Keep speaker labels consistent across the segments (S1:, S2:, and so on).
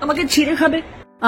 S1: আমাকে ছিঁড়ে খাবে।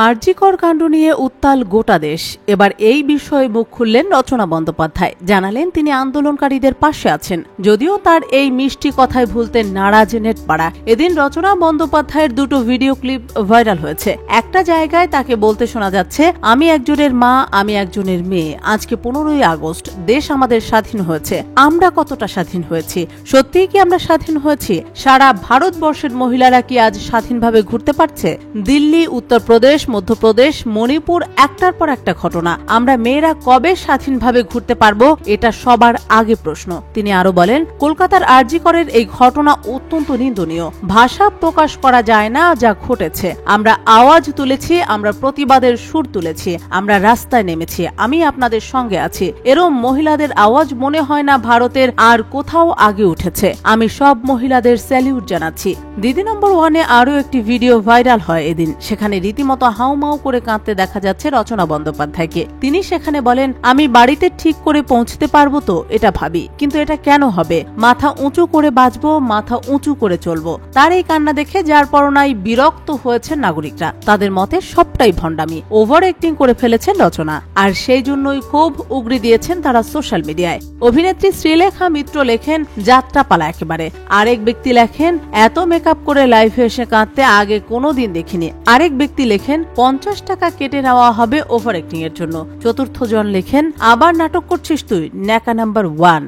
S2: আরজিকর কাণ্ড নিয়ে উত্তাল গোটা দেশ। এবার এই বিষয়ে মুখ খুললেন রচনা বন্দ্যোপাধ্যায়। জানালেন তিনি আন্দোলনকারীদের পাশে আছেন, যদিও তার এই মিষ্টি কথায় ভুলতে নারাজ নেটপাড়া। এদিন রচনা বন্দ্যোপাধ্যায়ের দুটো ভিডিও ক্লিপ ভাইরাল হয়েছে। একটা জায়গায় তাকে বলতে শোনা যাচ্ছে, আমি একজনের মা, আমি একজনের মেয়ে। আজকে 15ই আগস্ট, দেশ আমাদের স্বাধীন হয়েছে। আমরা কতটা স্বাধীন হয়েছি? সত্যিই কি আমরা স্বাধীন হয়েছি? সারা ভারতবর্ষের মহিলারা কি আজ স্বাধীনভাবে ঘুরতে পারছে? দিল্লি, উত্তরপ্রদেশ, মধ্যপ্রদেশ, মণিপুর, একটার পর একটা ঘটনা। আমরা মেয়েরা কবে স্বাধীনভাবে ঘুরতে পারবো, এটা সবার আগে প্রশ্ন। তিনি আরো বলেন, কলকাতার আরজিকরের এই ঘটনা অত্যন্ত নিন্দনীয়। ভাষা প্রকাশ করা যায় না যা ঘটেছে। আমরা আওয়াজ তুলেছি, আমরা প্রতিবাদের সুর তুলেছি, আমরা রাস্তায় নেমেছি। আমি আপনাদের সঙ্গে আছি। এরম মহিলাদের আওয়াজ মনে হয় না ভারতের আর কোথাও আগে উঠেছে। আমি সব মহিলাদের স্যালিউট জানাচ্ছি। দিদি নম্বর 1-এ আরো একটি ভিডিও ভাইরাল হয় এদিন। সেখানে রীতিমতো হাউমাউ করে কাঁদতে দেখা যাচ্ছে রচনা বন্দ্যোপাধ্যায়কে। তিনি সেখানে বলেন, আমি বাড়িতে ঠিক করে পৌঁছতে পারবো তো এটা ভাবি, কিন্তু এটা কেন হবে? মাথা উঁচু করে বাঁচবো, মাথা উঁচু করে চলবো। তার এই কান্না দেখে যার পরনাই বিরক্ত হয়েছে নাগরিকরা। তাদের মতে সবটাই ভণ্ডামি, ওভার অ্যাক্টিং করে ফেলেছেন রচনা, আর সেই জন্যই ক্ষোভ উগরে দিয়েছেন তারা সোশ্যাল মিডিয়ায়। অভিনেত্রী শ্রীলেখা মিত্র লেখেন, যাত্রা পালা একেবারে। আরেক ব্যক্তি লেখেন, এত মেকআপ করে লাইভে এসে কাঁদতে আগে কোনোদিন দেখিনি। আরেক ব্যক্তি লেখেন, 50 টাকা কেটে নেওয়া হবে ওভার অ্যাক্টিং এর জন্য। চতুর্থ জন লেখেন, আবার নাটক করছিস তুই, ন্যাকা নাম্বার 1।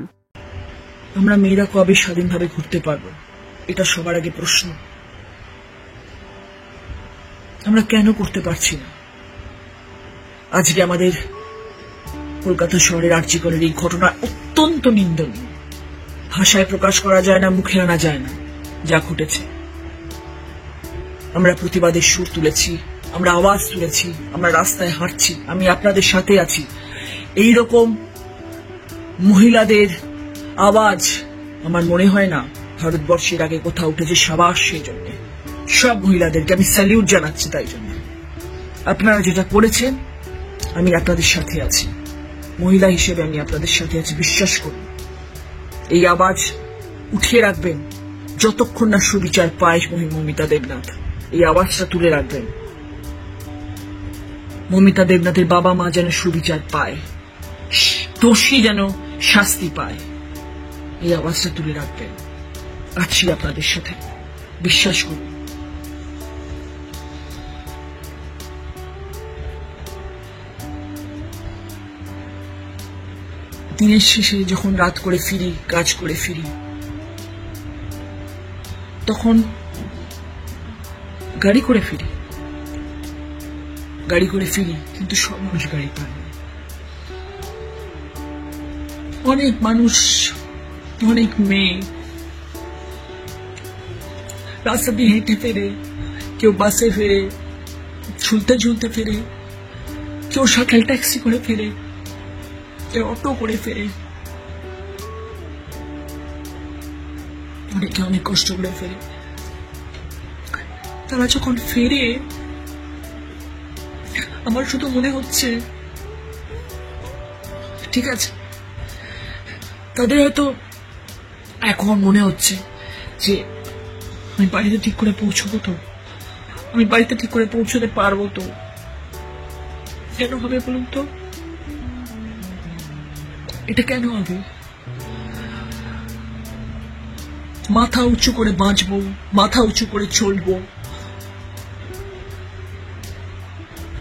S1: আমরা মেয়েরা কবে স্বাধীনভাবে ঘুরতে পারবো, এটা সবার আগে প্রশ্ন। আমরা কেন করতে পারছি না? আজকে আমাদের কলকাতা শহরের আরজিকরের এই ঘটনা অত্যন্ত নিন্দনীয়। ভাষায় প্রকাশ করা যায় না, মুখে আনা যায় না যা ঘটেছে। আমরা প্রতিবাদের সুর তুলেছি, আমরা আওয়াজ তুলেছি, আমরা রাস্তায় হাঁটছি, আমি আপনাদের সাথে আছি। এই রকম মহিলাদের আওয়াজ আমার মনে হয় না ভারতবর্ষের আগে কোথাও উঠেছে। সাবাস সেই জন্য সব মহিলাদেরকে আমি স্যালিউট জানাচ্ছি। তাই জন্য আপনারা যেটা করেছেন, আমি আপনাদের সাথে আছি। মহিলা হিসেবে আমি আপনাদের সাথে আছি, বিশ্বাস করুন। এই আওয়াজ উঠিয়ে রাখবেন যতক্ষণ না সুবিচার পায় মমিতা দেবনাথ। এই আওয়াজটা তুলে রাখবেন। মমিতা দেবনাথের বাবা মা যেন সুবিচার পায়, দোষী যেন শাস্তি পায়। এই আওয়াজটা তুলে রাখবেন। আছি আপনাদের সাথে, বিশ্বাস করুন। দিনের শেষে যখন রাত করে ফিরি, কাজ করে ফিরি, তখন গাড়ি করে ফিরি, কিন্তু সব মানুষ গাড়ি পায় না। অনেক মানুষ, অনেক মেয়ে রাস্তা দিয়ে হেঁটে ফেরে, কেউ বাসে ফেরে, ঝুলতে ঝুলতে ফেরে, কেউ সকাল ট্যাক্সি করে ফেরে, কেউ অটো করে ফেরে, অনেকে অনেক কষ্ট করে ফেরে। তারা যখন ফেরে, আমার শুধু মনে হচ্ছে, ঠিক আছে, তাদের হয়তো এখন মনে হচ্ছে যে আমি বাড়িতে ঠিক করে পৌঁছবো তো, আমি বাড়িতে ঠিক করে পৌঁছতে পারবো তো। কেন হবে বলুন তো? এটা কেন হবে? মাথা উঁচু করে বাঁচবো, মাথা উঁচু করে চলবো।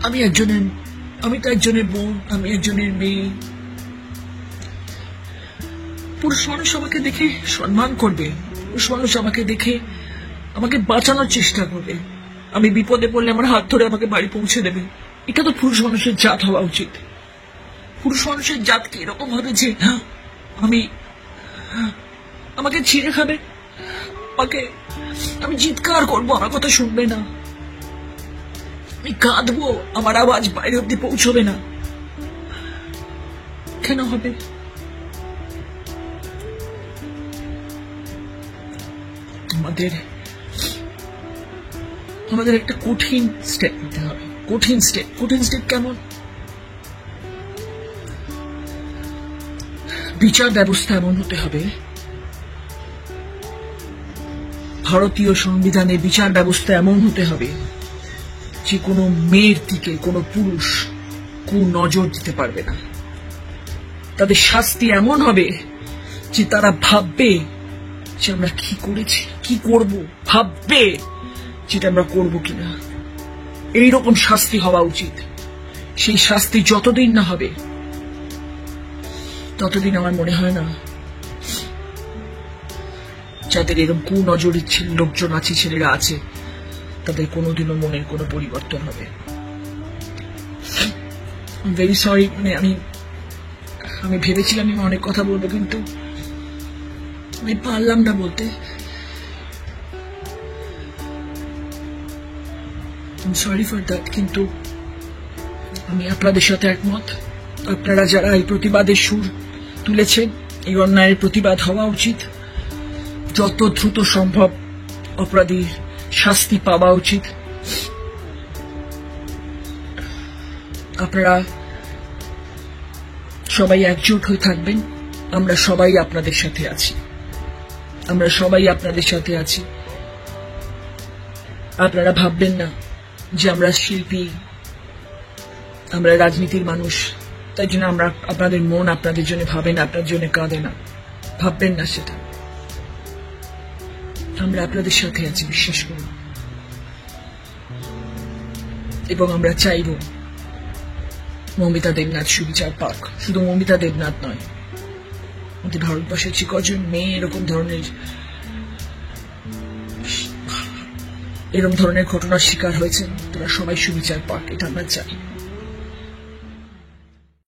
S1: আমি তো একজনের বোন, আমি একজনের মেয়ে। পুরুষ মানুষ আমাকে দেখে সম্মান করবে, পুরুষ মানুষ আমাকে দেখে আমাকে বাঁচানোর চেষ্টা করবে। আমি বিপদে পড়লে আমার হাত ধরে আমাকে বাড়ি পৌঁছে দেবে। এটা তো পুরুষ মানুষের জাত হওয়া উচিত। পুরুষ মানুষের জাত কি এরকম হবে যে আমাকে ছিঁড়ে খাবে, আমি চিৎকার করবো, আমার কথা শুনবে না, আমি কাঁদবো, আমার আওয়াজ বাইরে অব্দি পৌঁছবে না? কেন হবে? আমাদের একটা কঠিন স্টেপ নিতে হবে। কঠিন স্টেপ কেমন? বিচার ব্যবস্থা এমন হতে হবে, ভারতীয় সংবিধানে বিচার ব্যবস্থা এমন হতে হবে যে কোনো মেয়ের দিকে কোনো পুরুষ নজর দিতে পারবে না। তাদের শাস্তি এমন হবে যে তারা ভাববে যে আমরা কি করেছি, কি করব, ভাববে যেটা আমরা করব কিনা। এইরকম শাস্তি হওয়া উচিত। সেই শাস্তি যতদিন না হবে ততদিন আমার মনে হয় না যাদের এরকম কুনজরের লোকজন আছে, ছেলেরা আছে, তাদের কোনোদিনও মনের কোনো পরিবর্তন হবে। ভেরি সরি, মানে আমি ভেবেছিলাম আমি অনেক কথা বলবো, কিন্তু আমি পারলাম না বলতে। Sorry for that. কিন্তু আমি আপনাদের সাথে একমত। আপনারা যারা এই প্রতিবাদের সুর তুলেছেন, এই অন্যায়ের প্রতিবাদ হওয়া উচিত। যত দ্রুত সম্ভব অপরাধীর শাস্তি পাওয়া উচিত। আপনারা সবাই একজোট হয়ে থাকবেন। আমরা সবাই আপনাদের সাথে আছি। আমরা সবাই আপনাদের সাথে আছি। আপনারা ভাববেন না যে আমরা শিল্পী, আমরা রাজনীতির মানুষ, তাই জন্য আমরা আপনাদের মন আপনাদের জন্য ভাবে না, আপনার জন্য কাঁদে না। ভাববেন না সেটা। আমরা আপনাদের সাথে আছি, বিশ্বাস করুন। এবং আমরা চাইব মৌমিতা দেবনাথ সুবিচার পাক। শুধু মৌমিতা দেবনাথ নয়, আমাদের ভারতবর্ষের যে কজন মেয়ে এরকম ধরনের ঘটনার শিকার হয়েছেন, তারা সবাই সুবিচার পাক, এটা আমরা চাই।